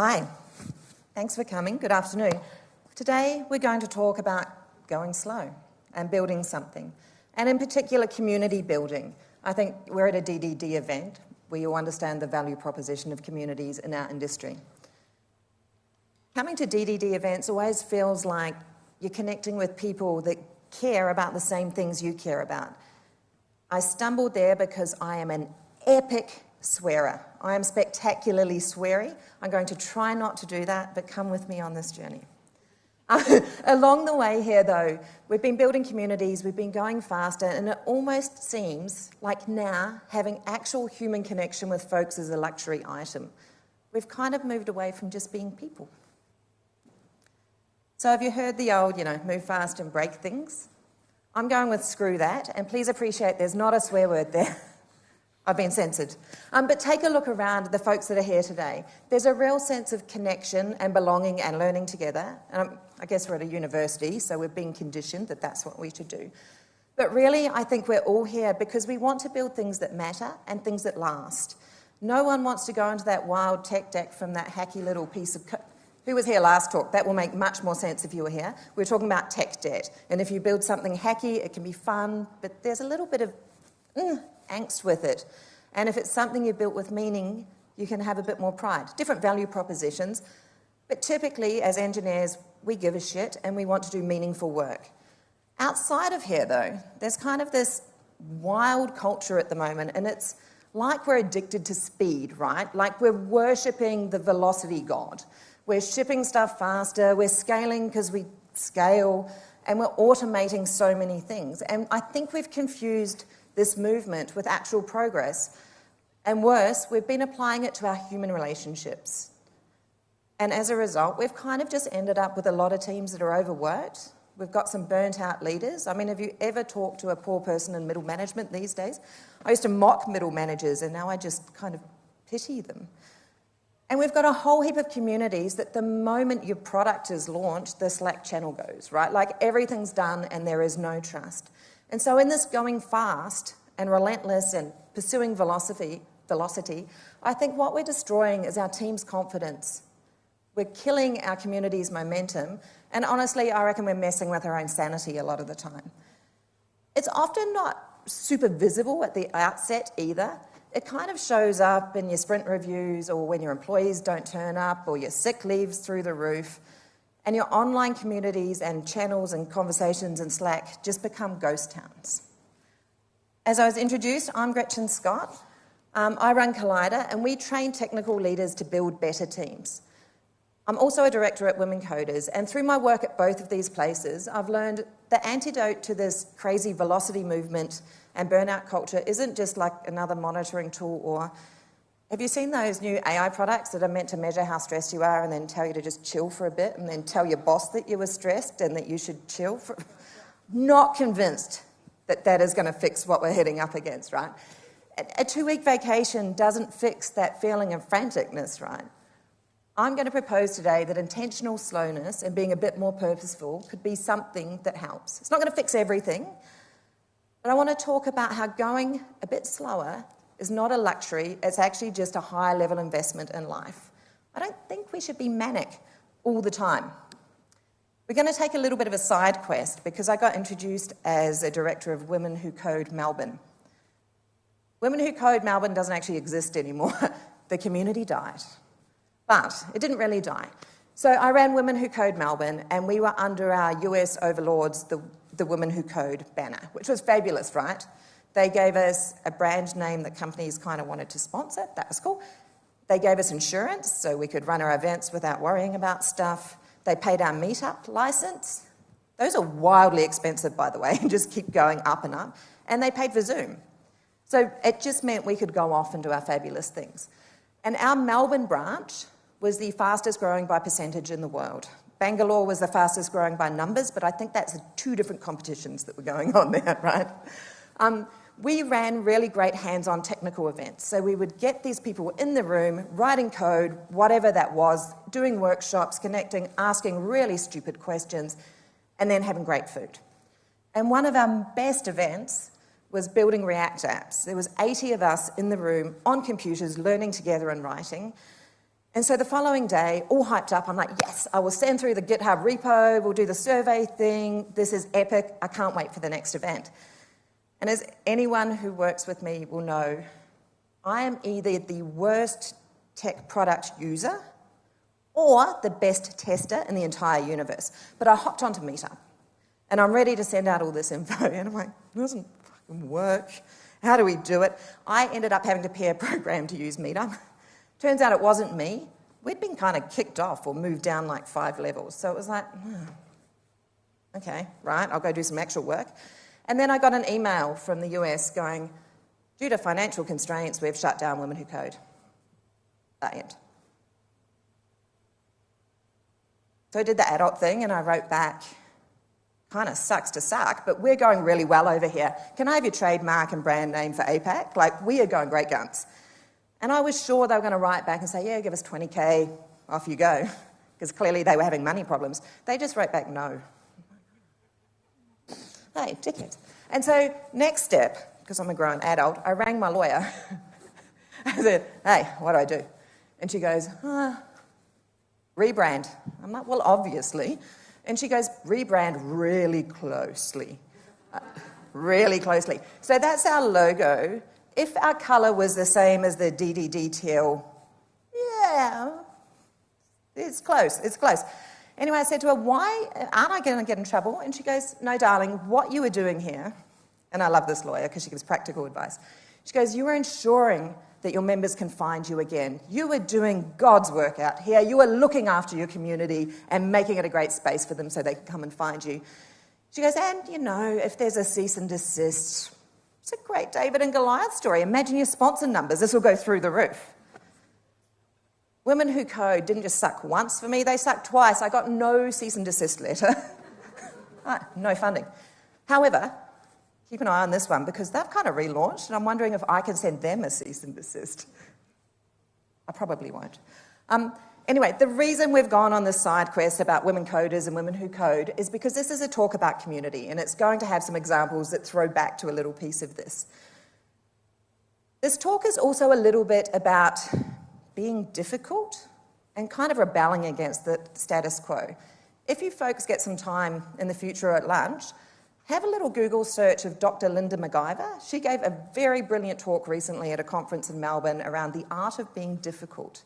Hi, thanks for coming. Good afternoon. Today we're going to talk about going slow and building something, and in particular community building. I think we're at a DDD event. We all understand the value proposition of communities in our industry. Coming to DDD events always feels like you're connecting with people that care about the same things you care about. I stumbled there because I am an epic swearer. I am spectacularly sweary. I'm going to try not to do that, but come with me on this journey. Along the way here, though, we've been building communities, we've been going faster, and it almost seems like now having actual human connection with folks is a luxury item. We've kind of moved away from just being people. So have you heard the old, move fast and break things? I'm going with screw that, and please appreciate there's not a swear word there. I've been censored. But take a look around at the folks that are here today. There's a real sense of connection and belonging and learning together. And I guess we're at a university, so we're being conditioned that that's what we should do. But really, I think we're all here because we want to build things that matter and things that last. No one wants to go into that wild tech deck from that hacky little piece of code. Who was here last talk? That will make much more sense if you were here. We're talking about tech debt. And if you build something hacky, it can be fun, but there's a little bit of angst with it. And if it's something you built with meaning, you can have a bit more pride. Different value propositions. But typically, as engineers, we give a shit and we want to do meaningful work. Outside of here, though, there's kind of this wild culture at the moment, and it's like we're addicted to speed, right? Like we're worshipping the velocity god. We're shipping stuff faster, we're scaling because we scale, and we're automating so many things. And I think we've confused this movement with actual progress. And worse, we've been applying it to our human relationships. And as a result, we've kind of just ended up with a lot of teams that are overworked. We've got some burnt out leaders. I mean, have you ever talked to a poor person in middle management these days? I used to mock middle managers, and now I just kind of pity them. And we've got a whole heap of communities that the moment your product is launched, the Slack channel goes, right? Like everything's done and there is no trust. And so in this going fast and relentless and pursuing velocity, I think what we're destroying is our team's confidence. We're killing our community's momentum, and honestly, I reckon we're messing with our own sanity a lot of the time. It's often not super visible at the outset either. It kind of shows up in your sprint reviews or when your employees don't turn up or your sick leaves through the roof. And your online communities and channels and conversations in Slack just become ghost towns. As I was introduced, I'm Gretchen Scott. I run Collider, and we train technical leaders to build better teams. I'm also a director at Women Coders, and through my work at both of these places, I've learned the antidote to this crazy velocity movement and burnout culture isn't just like another monitoring tool or... Have you seen those new AI products that are meant to measure how stressed you are and then tell you to just chill for a bit and then tell your boss that you were stressed and that you should chill? Not convinced that that is going to fix what we're heading up against, right? A 2-week vacation doesn't fix that feeling of franticness, right? I'm going to propose today that intentional slowness and being a bit more purposeful could be something that helps. It's not going to fix everything, but I want to talk about how going a bit slower is not a luxury, it's actually just a high-level investment in life. I don't think we should be manic all the time. We're going to take a little bit of a side quest because I got introduced as a director of Women Who Code Melbourne. Women Who Code Melbourne doesn't actually exist anymore. The community died. But it didn't really die. So I ran Women Who Code Melbourne, and we were under our US overlords, the Women Who Code banner, which was fabulous, right? They gave us a brand name that companies kind of wanted to sponsor. That was cool. They gave us insurance so we could run our events without worrying about stuff. They paid our meetup license. Those are wildly expensive, by the way, and just keep going up and up. And they paid for Zoom. So it just meant we could go off and do our fabulous things. And our Melbourne branch was the fastest growing by percentage in the world. Bangalore was the fastest growing by numbers, but I think that's 2 different competitions that were going on there, right? We ran really great hands-on technical events. So we would get these people in the room, writing code, whatever that was, doing workshops, connecting, asking really stupid questions, and then having great food. And one of our best events was building React apps. There was 80 of us in the room on computers learning together and writing. And so the following day, all hyped up, I'm like, yes, I will send through the GitHub repo, we'll do the survey thing, this is epic, I can't wait for the next event. And as anyone who works with me will know, I am either the worst tech product user or the best tester in the entire universe. But I hopped onto Meetup, and I'm ready to send out all this info, and I'm like, it doesn't fucking work. How do we do it? I ended up having to pair program to use Meetup. Turns out it wasn't me. We'd been kind of kicked off or moved down like 5 levels. So it was like, okay, right, I'll go do some actual work. And then I got an email from the US going, due to financial constraints, we've shut down Women Who Code. The end. So I did the adult thing and I wrote back, kind of sucks to suck, but we're going really well over here. Can I have your trademark and brand name for APAC? Like, we are going great guns. And I was sure they were going to write back and say, yeah, give us 20K, off you go, because clearly they were having money problems. They just wrote back, no. Hey, dickheads. And so next step, because I'm a grown adult, I rang my lawyer. I said, hey, what do I do? And she goes, rebrand. I'm like, well, obviously. And she goes, rebrand really closely. Really closely. So that's our logo. If our colour was the same as the DDD teal, yeah, it's close, it's close. Anyway, I said to her, why aren't I going to get in trouble? And she goes, no, darling, what you were doing here, and I love this lawyer because she gives practical advice. She goes, you were ensuring that your members can find you again. You were doing God's work out here. You were looking after your community and making it a great space for them so they can come and find you. She goes, and, you know, if there's a cease and desist, it's a great David and Goliath story. Imagine your sponsor numbers. This will go through the roof. Women Who Code didn't just suck once for me, they sucked twice. I got no cease and desist letter. No funding. However, keep an eye on this one because they've kind of relaunched and I'm wondering if I can send them a cease and desist. I probably won't. Anyway, the reason we've gone on this side quest about women coders and Women Who Code is because this is a talk about community and it's going to have some examples that throw back to a little piece of this. This talk is also a little bit about being difficult and kind of rebelling against the status quo. If you folks get some time in the future at lunch, have a little Google search of Dr. Linda MacGyver. She gave a very brilliant talk recently at a conference in Melbourne around the art of being difficult.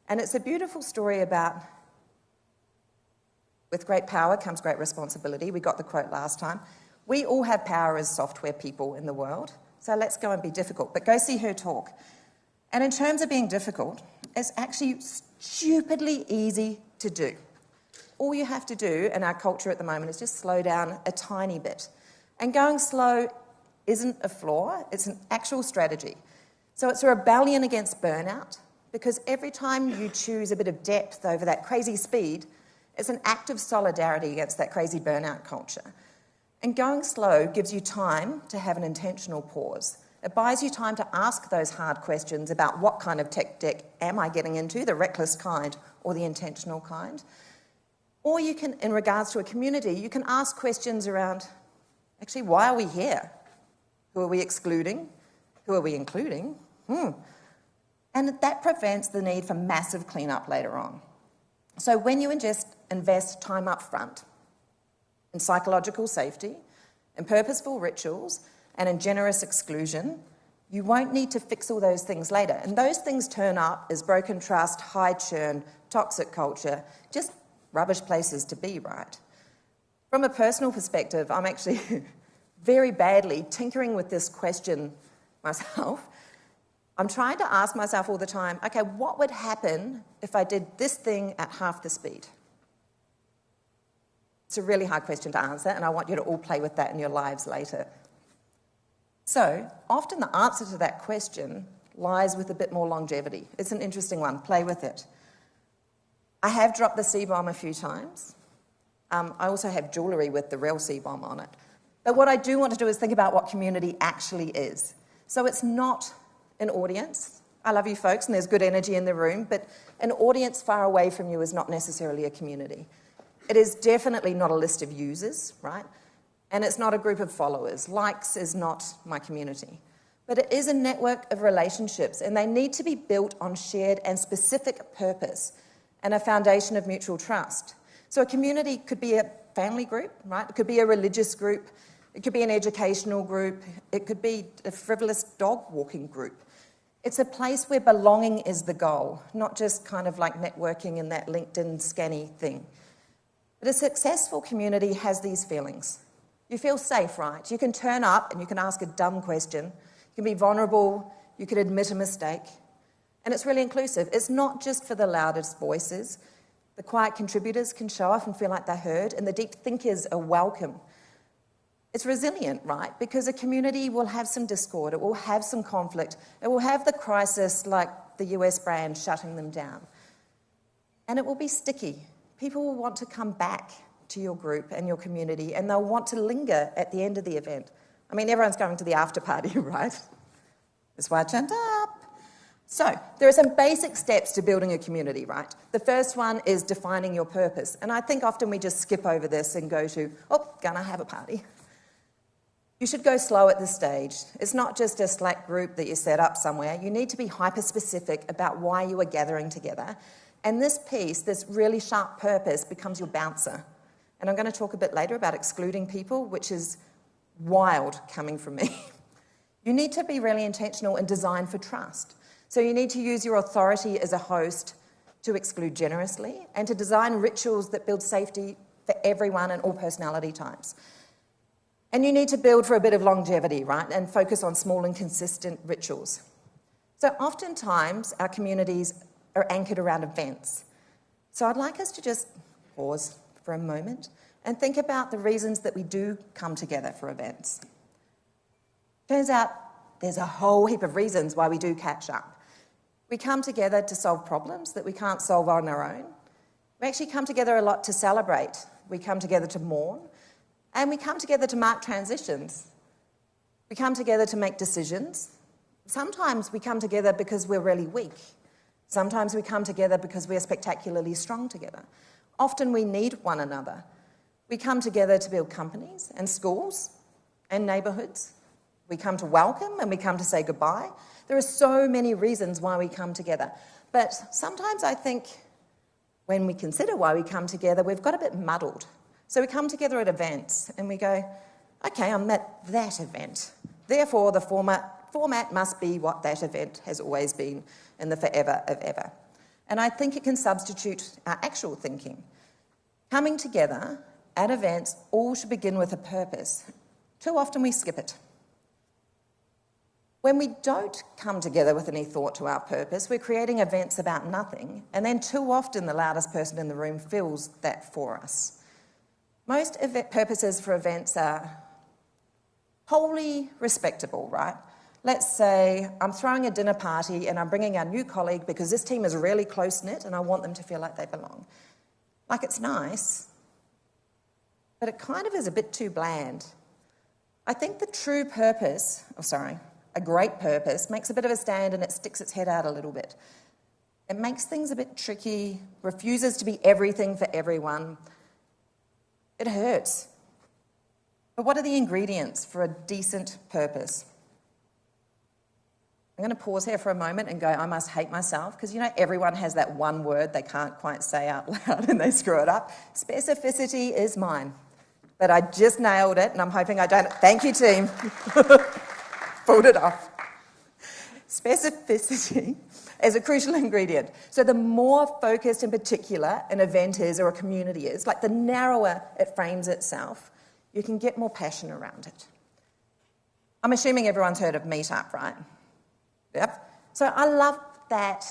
And it's a beautiful story about, with great power comes great responsibility. We got the quote last time. We all have power as software people in the world, so let's go and be difficult. But go see her talk. And in terms of being difficult, it's actually stupidly easy to do. All you have to do in our culture at the moment is just slow down a tiny bit. And going slow isn't a flaw, it's an actual strategy. So it's a rebellion against burnout, because every time you choose a bit of depth over that crazy speed, it's an act of solidarity against that crazy burnout culture. And going slow gives you time to have an intentional pause. It buys you time to ask those hard questions about what kind of tech debt am I getting into, the reckless kind or the intentional kind. Or you can, in regards to a community, you can ask questions around, actually, why are we here? Who are we excluding? Who are we including? And that prevents the need for massive cleanup later on. So when you invest time up front in psychological safety, in purposeful rituals, and in generous exclusion, you won't need to fix all those things later. And those things turn up as broken trust, high churn, toxic culture, just rubbish places to be, right? From a personal perspective, I'm actually very badly tinkering with this question myself. I'm trying to ask myself all the time, okay, what would happen if I did this thing at half the speed? It's a really hard question to answer, and I want you to all play with that in your lives later. So, often the answer to that question lies with a bit more longevity. It's an interesting one. Play with it. I have dropped the C-bomb a few times. I also have jewellery with the real C-bomb on it. But what I do want to do is think about what community actually is. So it's not an audience. I love you folks, and there's good energy in the room, but an audience far away from you is not necessarily a community. It is definitely not a list of users, right? And it's not a group of followers. Likes is not my community. but it is a network of relationships, and they need to be built on shared and specific purpose and a foundation of mutual trust. So a community could be a family group, right? It could be a religious group. It could be an educational group. It could be a frivolous dog walking group. It's a place where belonging is the goal, not just kind of like networking in that LinkedIn scanny thing. But a successful community has these feelings. You feel safe, right? You can turn up and you can ask a dumb question. You can be vulnerable. You can admit a mistake. And it's really inclusive. It's not just for the loudest voices. The quiet contributors can show off and feel like they're heard, and the deep thinkers are welcome. It's resilient, right? Because a community will have some discord, it will have some conflict, it will have the crisis like the US brand shutting them down. And it will be sticky. People will want to come back to your group and your community, and they'll want to linger at the end of the event. I mean, everyone's going to the after party, right? That's why I turned up. So, there are some basic steps to building a community, right? The first one is defining your purpose. And I think often we just skip over this and go to, gonna have a party. You should go slow at this stage. It's not just a Slack group that you set up somewhere. You need to be hyper-specific about why you are gathering together. And this piece, this really sharp purpose, becomes your bouncer. And I'm going to talk a bit later about excluding people, which is wild coming from me. You need to be really intentional and design for trust. So you need to use your authority as a host to exclude generously and to design rituals that build safety for everyone and all personality types. And you need to build for a bit of longevity, right, and focus on small and consistent rituals. So oftentimes our communities are anchored around events. So I'd like us to just pause for a moment and think about the reasons that we do come together for events. Turns out there's a whole heap of reasons why we do catch up. We come together to solve problems that we can't solve on our own. We actually come together a lot to celebrate. We come together to mourn. And we come together to mark transitions. We come together to make decisions. Sometimes we come together because we're really weak. Sometimes we come together because we're spectacularly strong together. Often we need one another. We come together to build companies and schools and neighbourhoods. We come to welcome and we come to say goodbye. There are so many reasons why we come together. But sometimes I think when we consider why we come together, we've got a bit muddled. So we come together at events and we go, okay, I'm at that event. Therefore, the format must be what that event has always been in the forever of ever. And I think it can substitute our actual thinking. Coming together at events all should begin with a purpose. Too often we skip it. When we don't come together with any thought to our purpose, we're creating events about nothing, and then too often the loudest person in the room fills that for us. Most purposes for events are wholly respectable, right? Let's say I'm throwing a dinner party and I'm bringing our new colleague because this team is really close-knit and I want them to feel like they belong. Like, it's nice, but it kind of is a bit too bland. I think the true purpose, a great purpose, makes a bit of a stand and it sticks its head out a little bit. It makes things a bit tricky, refuses to be everything for everyone. It hurts. But what are the ingredients for a decent purpose? I'm going to pause here for a moment and go, I must hate myself, because everyone has that one word they can't quite say out loud and they screw it up. Specificity is mine. But I just nailed it and I'm hoping I don't. Thank you, team. Pulled it off. Specificity is a crucial ingredient. So the more focused in particular an event is or a community is, like the narrower it frames itself, you can get more passion around it. I'm assuming everyone's heard of Meetup, right? Yep. So I love that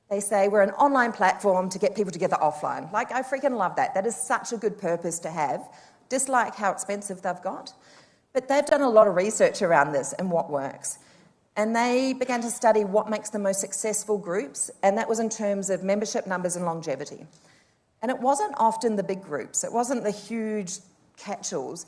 they say we're an online platform to get people together offline. Like, I freaking love that. That is such a good purpose to have. Dislike how expensive they've got. But they've done a lot of research around this and what works. And they began to study what makes the most successful groups, and that was in terms of membership numbers and longevity. And it wasn't often the big groups. It wasn't the huge catch-alls.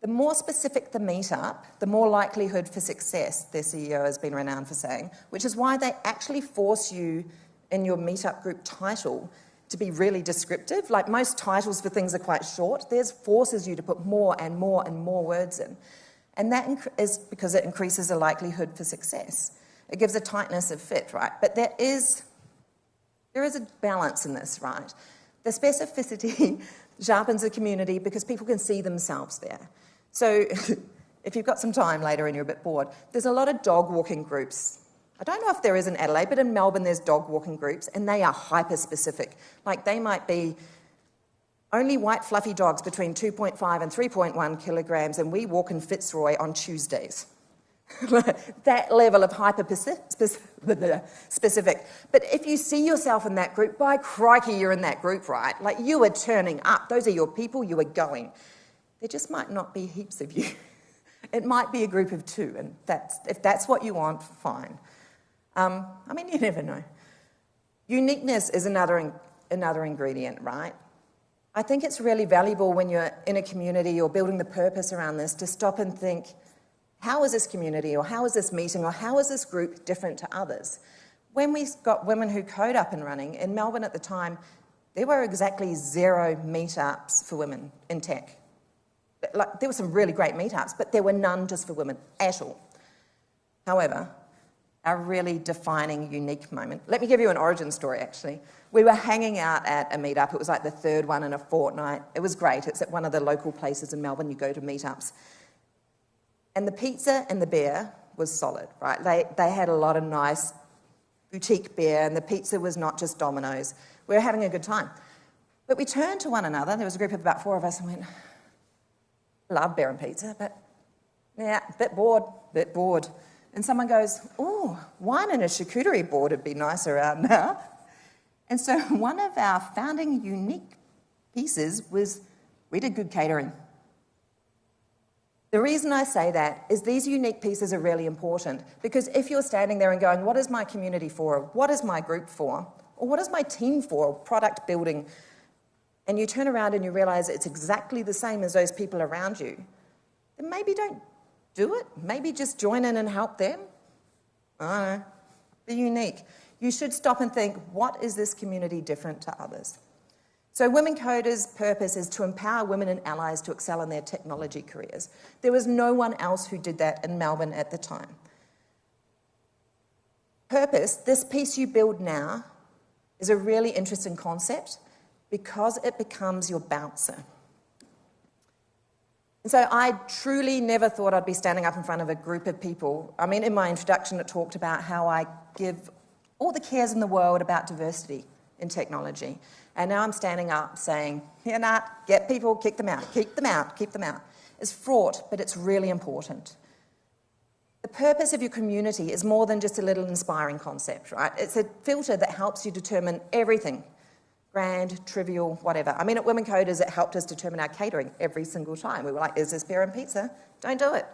The more specific the meetup, the more likelihood for success, their CEO has been renowned for saying, which is why they actually force you in your meetup group title to be really descriptive. Like, most titles for things are quite short. Theirs forces you to put more and more and more words in. And that is because it increases the likelihood for success. It gives a tightness of fit, right? But there is a balance in this, right? The specificity sharpens the community because people can see themselves there. So if you've got some time later and you're a bit bored, there's a lot of dog walking groups. I don't know if there is in Adelaide, but in Melbourne there's dog walking groups, and they are hyper-specific. Like, they might be only white fluffy dogs between 2.5 and 3.1 kilograms, and we walk in Fitzroy on Tuesdays. That level of hyper-specific. But if you see yourself in that group, by crikey, you're in that group, right? Like, you are turning up. Those are your people, you are going. There just might not be heaps of you. It might be a group of 2, and if that's what you want, fine. I mean, you never know. Uniqueness is another ingredient, right? I think it's really valuable when you're in a community or building the purpose around this to stop and think, how is this community, or how is this meeting, or how is this group different to others? When we got Women Who Code up and running, in Melbourne at the time, there were exactly 0 meetups for women in tech. Like, there were some really great meetups, but there were none just for women at all. However, a really defining, unique moment. Let me give you an origin story, actually. We were hanging out at a meetup. It was like the 3rd one in a fortnight. It was great. It's at one of the local places in Melbourne. You go to meetups. And the pizza and the beer was solid, right? They had a lot of nice boutique beer, and the pizza was not just Domino's. We were having a good time. But we turned to one another. There was a group of about 4 of us, and went, love beer and pizza, but yeah, bit bored. And someone goes, oh, wine and a charcuterie board would be nice around now. And so one of our founding unique pieces was we did good catering. The reason I say that is these unique pieces are really important, because if you're standing there and going, what is my community for? What is my group for? Or what is my team for? Product building. And you turn around and you realise it's exactly the same as those people around you, then maybe don't do it. Maybe just join in and help them. I don't know. Be unique. You should stop and think, what is this community different to others? So Women Coders' purpose is to empower women and allies to excel in their technology careers. There was no one else who did that in Melbourne at the time. Purpose, this piece you build now, is a really interesting concept because it becomes your bouncer. And so I truly never thought I'd be standing up in front of a group of people. I mean, in my introduction, it talked about how I give all the cares in the world about diversity in technology. And now I'm standing up saying, here, Nat, get people, kick them out, keep them out, keep them out. It's fraught, but it's really important. The purpose of your community is more than just a little inspiring concept, right? It's a filter that helps you determine everything. Grand, trivial, whatever. I mean, at Women Coders, it helped us determine our catering every single time. We were like, is this beer and pizza? Don't do it.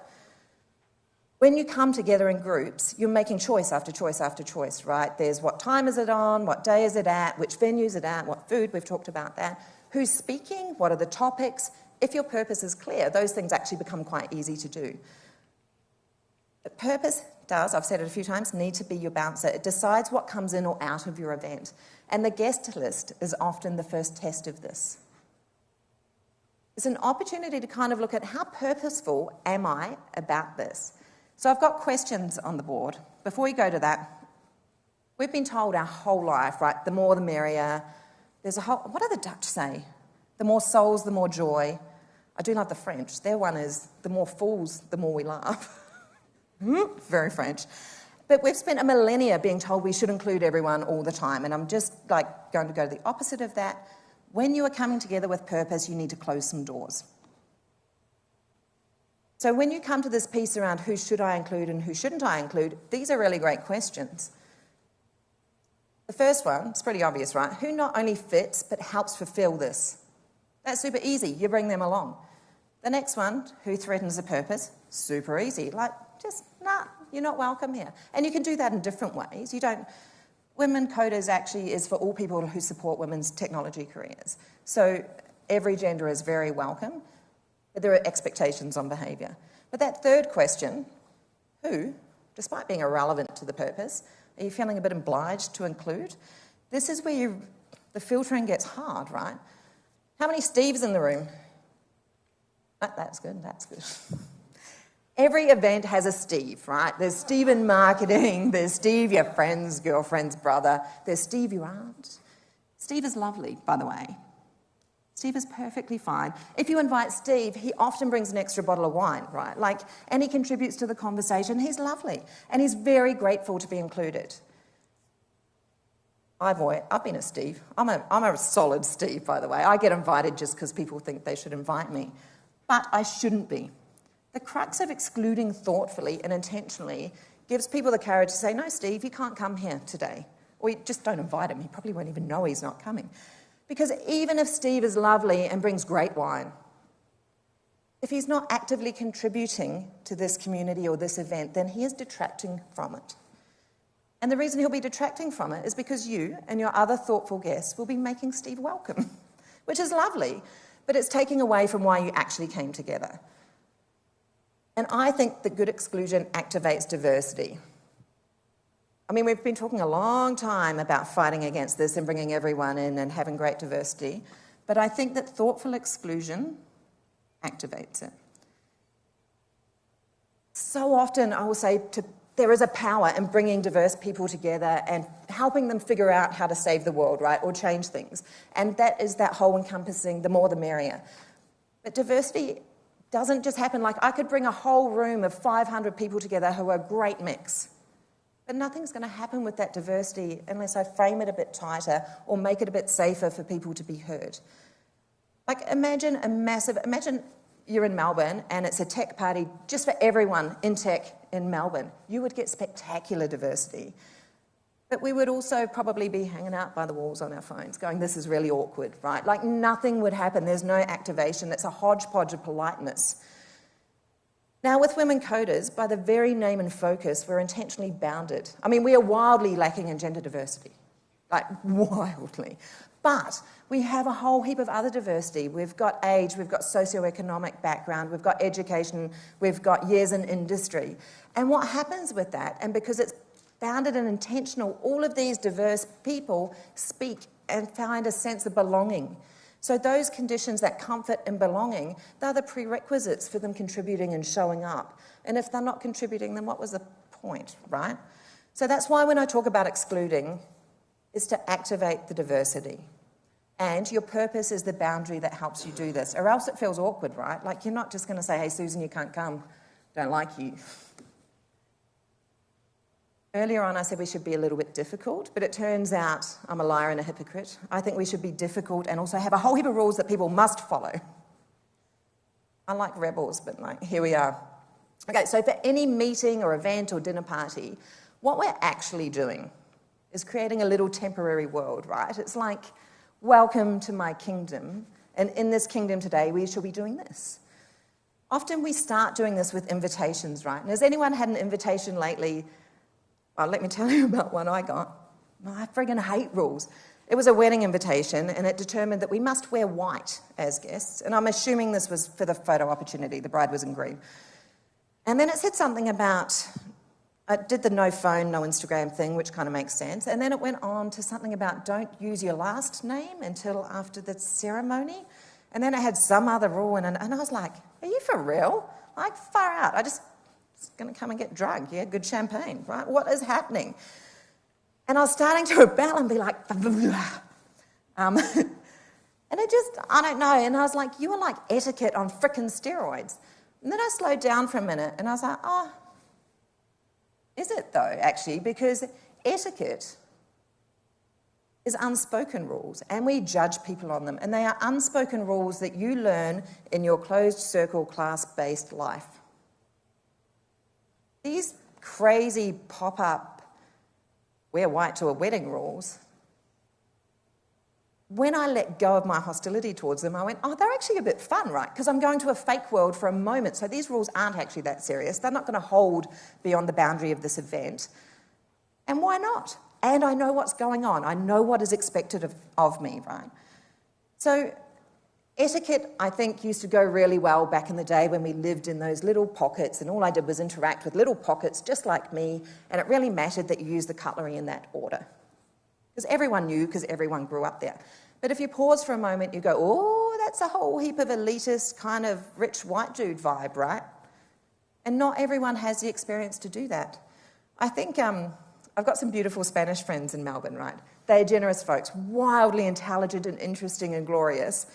When you come together in groups, you're making choice after choice after choice, right? There's what time is it on, what day is it at, which venue is it at, what food, we've talked about that. Who's speaking, what are the topics? If your purpose is clear, those things actually become quite easy to do. The purpose does, I've said it a few times, need to be your bouncer. It decides what comes in or out of your event. And the guest list is often the first test of this. It's an opportunity to kind of look at how purposeful am I about this? So I've got questions on the board. Before we go to that, we've been told our whole life, right, the more the merrier. There's a whole, what do the Dutch say? The more souls, the more joy. I do love the French. Their one is, the more fools, the more we laugh. Very French. But we've spent a millennia being told we should include everyone all the time, and I'm just like going to go to the opposite of that. When you are coming together with purpose, you need to close some doors. So when you come to this piece around who should I include and who shouldn't I include, these are really great questions. The first one, it's pretty obvious, right? Who not only fits, but helps fulfill this? That's super easy. You bring them along. The next one, who threatens the purpose? Super easy. Like, just, nah, you're not welcome here. And you can do that in different ways. You don't... Women Coders actually is for all people who support women's technology careers. So every gender is very welcome, but there are expectations on behaviour. But that third question, who, despite being irrelevant to the purpose, are you feeling a bit obliged to include? This is where the filtering gets hard, right? How many Steves in the room? Oh, that's good, that's good. Every event has a Steve, right? There's Steve in marketing, there's Steve, your friend's girlfriend's brother, there's Steve, your aunt. Steve is lovely, by the way. Steve is perfectly fine. If you invite Steve, he often brings an extra bottle of wine, right? And he contributes to the conversation. He's lovely, and he's very grateful to be included. I've been a Steve. I'm a solid Steve, by the way. I get invited just because people think they should invite me. But I shouldn't be. The crux of excluding thoughtfully and intentionally gives people the courage to say, no, Steve, you can't come here today. Or you just don't invite him. He probably won't even know he's not coming. Because even if Steve is lovely and brings great wine, if he's not actively contributing to this community or this event, then he is detracting from it. And the reason he'll be detracting from it is because you and your other thoughtful guests will be making Steve welcome, which is lovely, but it's taking away from why you actually came together. And I think that good exclusion activates diversity. I mean, we've been talking a long time about fighting against this and bringing everyone in and having great diversity, but I think that thoughtful exclusion activates it. So often I will say there is a power in bringing diverse people together and helping them figure out how to save the world, right, or change things. And that is that whole encompassing, the more the merrier. But diversity doesn't just happen. Like, I could bring a whole room of 500 people together who are a great mix. But nothing's going to happen with that diversity unless I frame it a bit tighter or make it a bit safer for people to be heard. Like, imagine you're in Melbourne and it's a tech party just for everyone in tech in Melbourne. You would get spectacular diversity. But we would also probably be hanging out by the walls on our phones going, this is really awkward, right? Like, nothing would happen. There's no activation. It's a hodgepodge of politeness. Now, with women coders, by the very name and focus, we're intentionally bounded. I mean, we are wildly lacking in gender diversity. Like, wildly. But we have a whole heap of other diversity. We've got age, we've got socioeconomic background, we've got education, we've got years in industry. And what happens with that, and because it's bounded and intentional, all of these diverse people speak and find a sense of belonging. So those conditions, that comfort and belonging, they're the prerequisites for them contributing and showing up. And if they're not contributing, then what was the point, right? So that's why when I talk about excluding, is to activate the diversity. And your purpose is the boundary that helps you do this, or else it feels awkward, right? Like, you're not just going to say, hey, Susan, you can't come, don't like you. Earlier on, I said we should be a little bit difficult, but it turns out I'm a liar and a hypocrite. I think we should be difficult and also have a whole heap of rules that people must follow. I like rebels, but here we are. Okay, so for any meeting or event or dinner party, what we're actually doing is creating a little temporary world, right? It's like, welcome to my kingdom, and in this kingdom today, we shall be doing this. Often we start doing this with invitations, right? And has anyone had an invitation lately? Well, let me tell you about one I got. I friggin' hate rules. It was a wedding invitation, and it determined that we must wear white as guests, and I'm assuming this was for the photo opportunity. The bride was in green. And then it said something about, it did the no phone, no Instagram thing, which kind of makes sense, and then it went on to something about don't use your last name until after the ceremony, and then it had some other rule, and I was like, are you for real? Like, far out. I just going to come and get drunk, yeah, good champagne, right? What is happening? And I was starting to rebel and be like, and it just, I don't know. And I was like, you are like etiquette on frickin' steroids. And then I slowed down for a minute and I was like, oh, is it though, actually? Because etiquette is unspoken rules, and we judge people on them. And they are unspoken rules that you learn in your closed circle class-based life. These crazy pop-up wear white to a wedding rules, when I let go of my hostility towards them, I went, oh, they're actually a bit fun, right? Because I'm going to a fake world for a moment, so these rules aren't actually that serious. They're not going to hold beyond the boundary of this event. And why not? And I know what's going on. I know what is expected of me, right? So etiquette, I think, used to go really well back in the day when we lived in those little pockets, and all I did was interact with little pockets just like me, and it really mattered that you use the cutlery in that order. Because everyone knew, because everyone grew up there. But if you pause for a moment, you go, oh, that's a whole heap of elitist kind of rich white dude vibe, right? And not everyone has the experience to do that. I think I've got some beautiful Spanish friends in Melbourne, right? They're generous folks, wildly intelligent and interesting and glorious.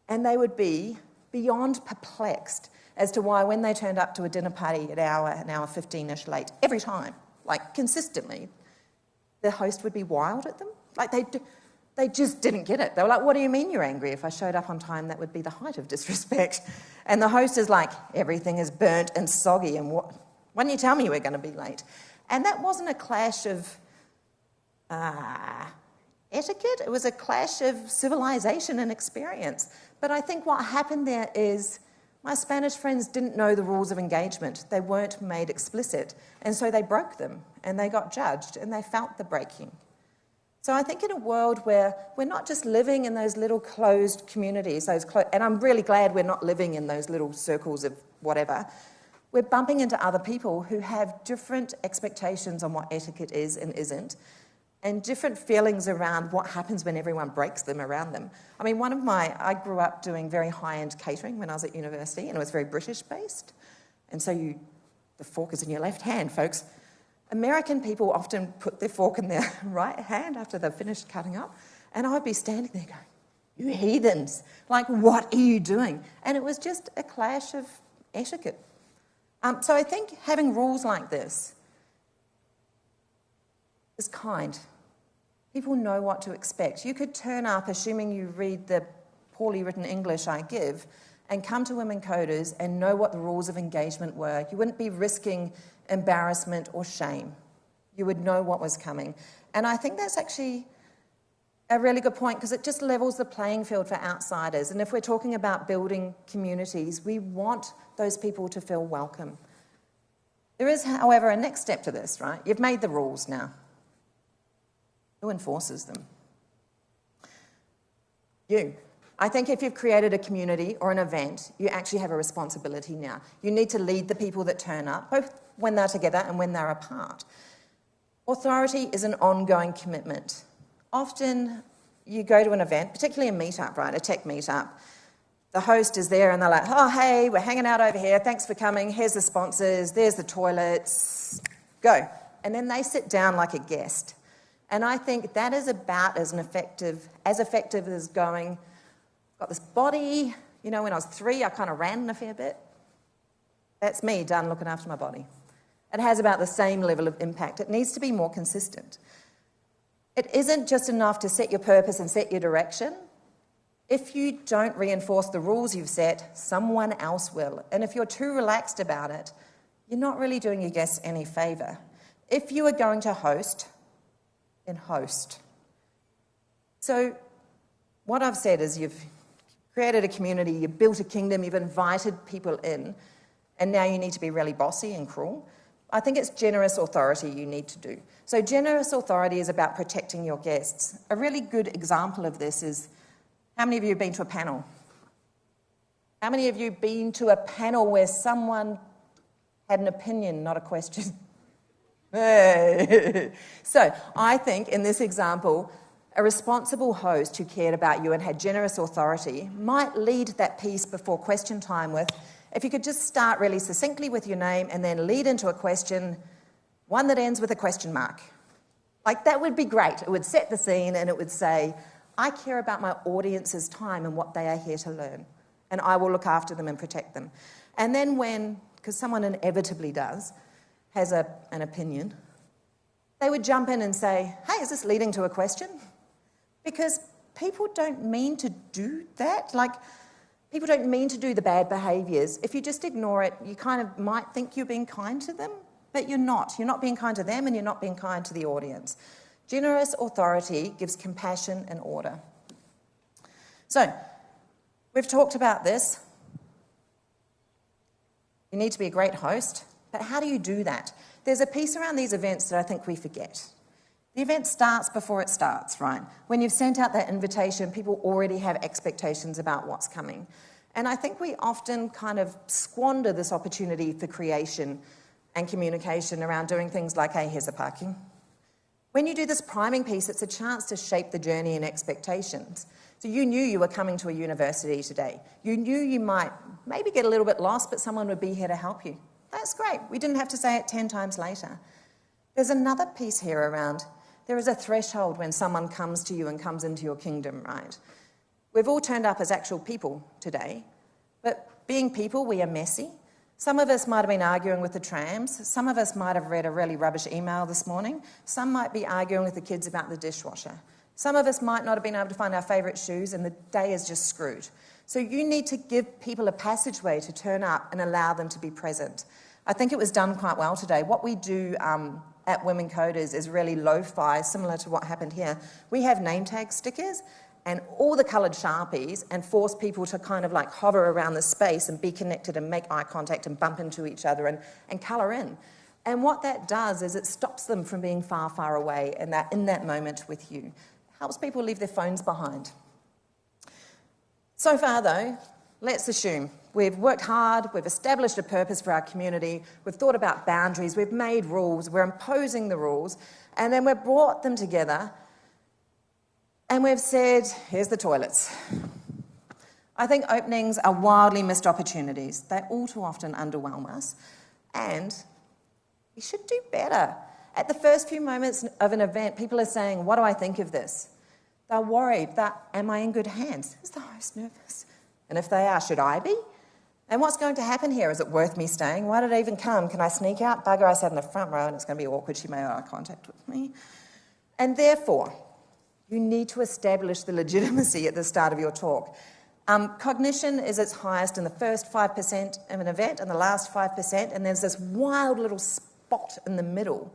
And they would be beyond perplexed as to why when they turned up to a dinner party an hour 15-ish late, every time, like consistently, the host would be wild at them. Like they just didn't get it. They were like, what do you mean you're angry? If I showed up on time, that would be the height of disrespect. And the host is like, everything is burnt and soggy, and why didn't you tell me you were going to be late? And that wasn't a clash of etiquette, it was a clash of civilization and experience. But I think what happened there is my Spanish friends didn't know the rules of engagement. They weren't made explicit. And so they broke them, and they got judged, and they felt the breaking. So I think in a world where we're not just living in those little closed communities, and I'm really glad we're not living in those little circles of whatever, we're bumping into other people who have different expectations on what etiquette is and isn't, and different feelings around what happens when everyone breaks them around them. I mean, I grew up doing very high-end catering when I was at university, and it was very British-based. And so the fork is in your left hand, folks. American people often put their fork in their right hand after they've finished cutting up, and I'd be standing there going, you heathens, like, what are you doing? And it was just a clash of etiquette. So I think having rules like this is kind. People know what to expect. You could turn up, assuming you read the poorly written English I give, and come to Women Coders and know what the rules of engagement were. You wouldn't be risking embarrassment or shame. You would know what was coming. And I think that's actually a really good point, because it just levels the playing field for outsiders. And if we're talking about building communities, we want those people to feel welcome. There is, however, a next step to this, right? You've made the rules now. Who enforces them? You. I think if you've created a community or an event, you actually have a responsibility now. You need to lead the people that turn up, both when they're together and when they're apart. Authority is an ongoing commitment. Often you go to an event, particularly a meetup, right, a tech meetup. The host is there and they're like, oh, hey, we're hanging out over here. Thanks for coming. Here's the sponsors. There's the toilets. Go. And then they sit down like a guest. And I think that is about as effective as going, got this body. You know, when I was 3, I kind of ran a fair bit. That's me done looking after my body. It has about the same level of impact. It needs to be more consistent. It isn't just enough to set your purpose and set your direction. If you don't reinforce the rules you've set, someone else will. And if you're too relaxed about it, you're not really doing your guests any favour. If you are going to host, then host. So what I've said is you've created a community, you've built a kingdom, you've invited people in, and now you need to be really bossy and cruel. I think it's generous authority you need to do. So generous authority is about protecting your guests. A really good example of this is, how many of you have been to a panel? How many of you have been to a panel where someone had an opinion, not a question? Hey. So I think in this example, a responsible host who cared about you and had generous authority might lead that piece before question time with, if you could just start really succinctly with your name and then lead into a question, one that ends with a question mark. Like, that would be great. It would set the scene and it would say, I care about my audience's time and what they are here to learn, and I will look after them and protect them. And then when, because someone inevitably does, has an opinion, they would jump in and say, hey, is this leading to a question? Because people don't mean to do that. Like, people don't mean to do the bad behaviours. If you just ignore it, you kind of might think you're being kind to them, but you're not. You're not being kind to them and you're not being kind to the audience. Generous authority gives compassion and order. So, we've talked about this. You need to be a great host, but how do you do that? There's a piece around these events that I think we forget. The event starts before it starts, right? When you've sent out that invitation, people already have expectations about what's coming. And I think we often kind of squander this opportunity for creation and communication around doing things like, hey, here's the parking. When you do this priming piece, it's a chance to shape the journey and expectations. So you knew you were coming to a university today. You knew you might maybe get a little bit lost, but someone would be here to help you. That's great. We didn't have to say it 10 times later. There's another piece here around, there is a threshold when someone comes to you and comes into your kingdom, right? We've all turned up as actual people today, but being people, we are messy. Some of us might have been arguing with the trams. Some of us might have read a really rubbish email this morning. Some might be arguing with the kids about the dishwasher. Some of us might not have been able to find our favourite shoes and the day is just screwed. So you need to give people a passageway to turn up and allow them to be present. I think it was done quite well today. What we do at Women Coders is really lo-fi, similar to what happened here. We have name tag stickers and all the coloured Sharpies and force people to kind of like hover around the space and be connected and make eye contact and bump into each other and colour in. And what that does is it stops them from being far, far away and that in that moment with you. Helps people leave their phones behind. So far though, let's assume we've worked hard, we've established a purpose for our community, we've thought about boundaries, we've made rules, we're imposing the rules, and then we've brought them together and we've said, here's the toilets. I think openings are wildly missed opportunities. They all too often underwhelm us, and we should do better. At the first few moments of an event, people are saying, what do I think of this? They're worried that, am I in good hands? Is the host nervous? And if they are, should I be? And what's going to happen here? Is it worth me staying? Why did I even come? Can I sneak out? Bugger, I sat in the front row and it's going to be awkward. She made eye contact with me. And therefore, you need to establish the legitimacy at the start of your talk. Cognition is its highest in the first 5% of an event and the last 5%, and there's this wild little spot in the middle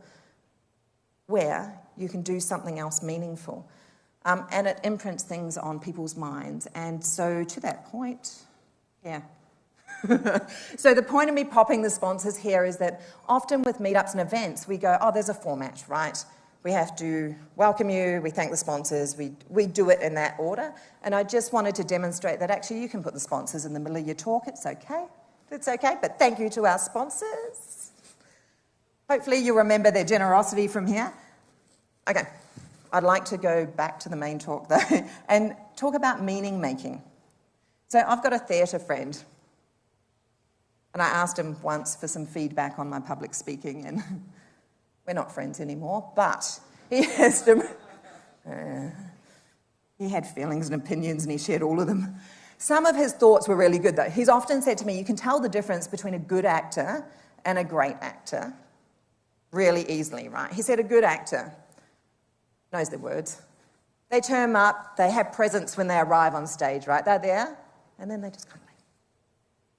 where you can do something else meaningful. And it imprints things on people's minds. And so to that point, yeah. So the point of me popping the sponsors here is that often with meetups and events, we go, oh, there's a format, right? We have to welcome you, we thank the sponsors, we do it in that order. And I just wanted to demonstrate that actually you can put the sponsors in the middle of your talk, it's okay. It's okay, but thank you to our sponsors. Hopefully you remember their generosity from here. Okay, I'd like to go back to the main talk though and talk about meaning making. So I've got a theatre friend and I asked him once for some feedback on my public speaking and we're not friends anymore, but he had feelings and opinions and he shared all of them. Some of his thoughts were really good though. He's often said to me, you can tell the difference between a good actor and a great actor really easily, right? He said a good actor knows their words. They turn up, they have presence when they arrive on stage, right? They're there, and then they just kind of leave.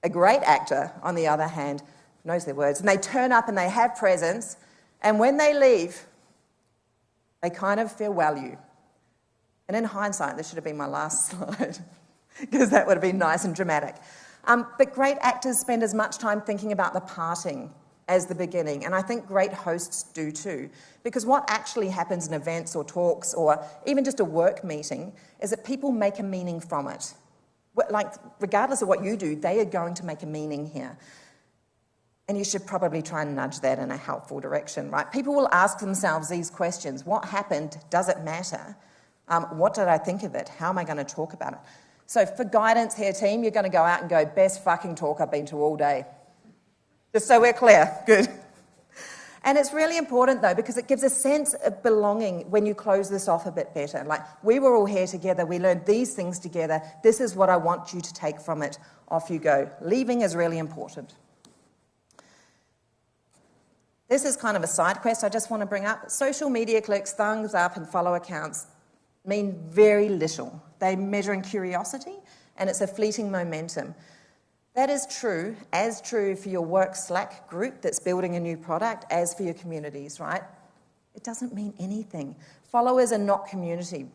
A great actor, on the other hand, knows their words, and they turn up and they have presence, and when they leave, they kind of farewell you. And in hindsight, this should have been my last slide, because that would have been nice and dramatic. But great actors spend as much time thinking about the parting as the beginning, and I think great hosts do too. Because what actually happens in events or talks or even just a work meeting is that people make a meaning from it. Like, regardless of what you do, they are going to make a meaning here. And you should probably try and nudge that in a helpful direction, right? People will ask themselves these questions. What happened? Does it matter? What did I think of it? How am I going to talk about it? So for guidance here, team, you're going to go out and go, best fucking talk I've been to all day. Just so we're clear. Good. And it's really important, though, because it gives a sense of belonging when you close this off a bit better. Like, we were all here together. We learned these things together. This is what I want you to take from it. Off you go. Leaving is really important. This is kind of a side quest I just want to bring up. Social media clicks, thumbs up, and follow accounts mean very little. They measure in curiosity, and it's a fleeting momentum. That is true, as true for your work Slack group that's building a new product, as for your communities, right? It doesn't mean anything. Followers are not community.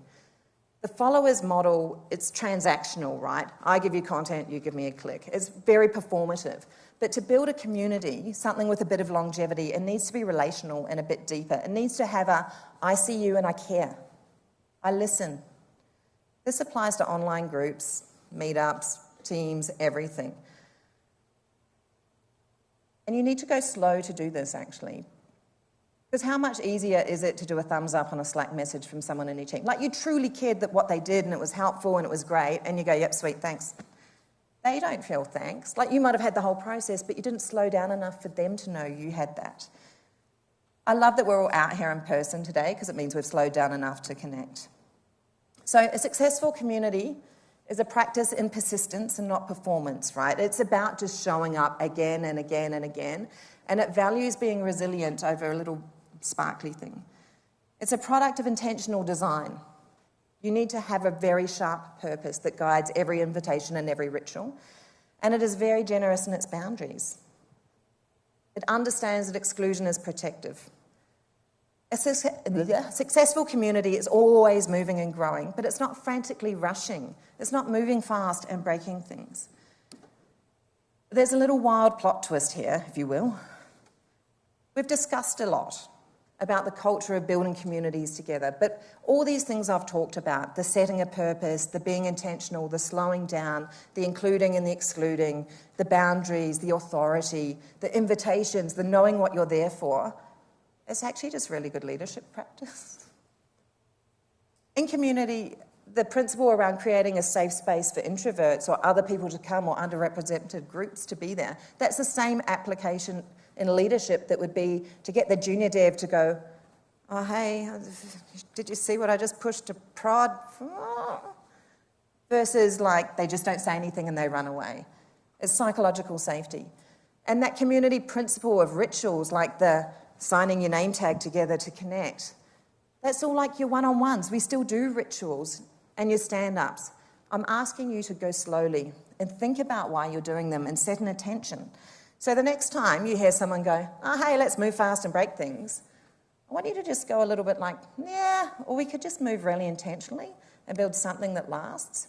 The followers model, it's transactional, right? I give you content, you give me a click. It's very performative. But to build a community, something with a bit of longevity, it needs to be relational and a bit deeper. It needs to have a, I see you and I care. I listen. This applies to online groups, meetups, teams, everything. And you need to go slow to do this, actually. Because how much easier is it to do a thumbs up on a Slack message from someone in your team? Like, you truly cared that what they did and it was helpful and it was great, and you go, yep, sweet, thanks. They don't feel thanks. Like, you might have had the whole process, but you didn't slow down enough for them to know you had that. I love that we're all out here in person today because it means we've slowed down enough to connect. So a successful community is a practice in persistence and not performance, right? It's about just showing up again and again and again, and it values being resilient over a little sparkly thing. It's a product of intentional design. You need to have a very sharp purpose that guides every invitation and every ritual, and it is very generous in its boundaries. It understands that exclusion is protective. A successful community is always moving and growing, but it's not frantically rushing. It's not moving fast and breaking things. There's a little wild plot twist here, if you will. We've discussed a lot about the culture of building communities together, but all these things I've talked about, the setting a purpose, the being intentional, the slowing down, the including and the excluding, the boundaries, the authority, the invitations, the knowing what you're there for, it's actually just really good leadership practice. In community, the principle around creating a safe space for introverts or other people to come or underrepresented groups to be there, that's the same application in leadership that would be to get the junior dev to go, oh, hey, did you see what I just pushed to prod? Versus like they just don't say anything and they run away. It's psychological safety. And that community principle of rituals like the signing your name tag together to connect, that's all like your one-on-ones. We still do rituals and your stand-ups. I'm asking you to go slowly and think about why you're doing them and set an intention. So the next time you hear someone go, oh, hey, let's move fast and break things, I want you to just go a little bit like, yeah, or we could just move really intentionally and build something that lasts.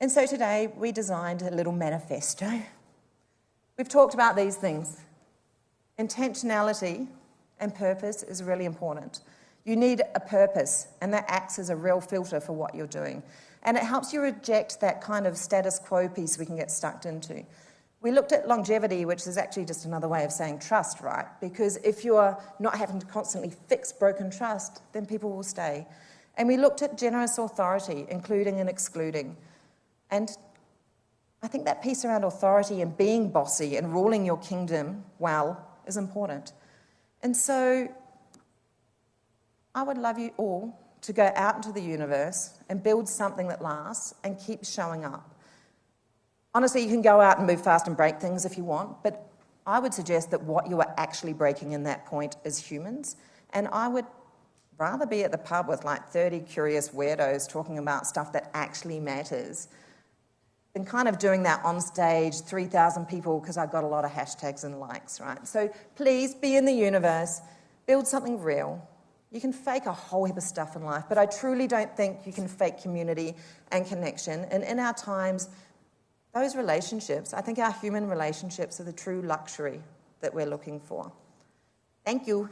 And so today we designed a little manifesto. We've talked about these things. Intentionality and purpose is really important. You need a purpose, and that acts as a real filter for what you're doing. And it helps you reject that kind of status quo piece we can get stuck into. We looked at longevity, which is actually just another way of saying trust, right? Because if you're not having to constantly fix broken trust, then people will stay. And we looked at generous authority, including and excluding. And I think that piece around authority and being bossy and ruling your kingdom well is important. And so I would love you all to go out into the universe and build something that lasts and keep showing up. Honestly, you can go out and move fast and break things if you want, but I would suggest that what you are actually breaking in that point is humans. And I would rather be at the pub with like 30 curious weirdos talking about stuff that actually matters than kind of doing that on stage, 3,000 people, because I've got a lot of hashtags and likes, right? So please be in the universe, build something real. You can fake a whole heap of stuff in life, but I truly don't think you can fake community and connection. And in our times, those relationships, I think our human relationships are the true luxury that we're looking for. Thank you.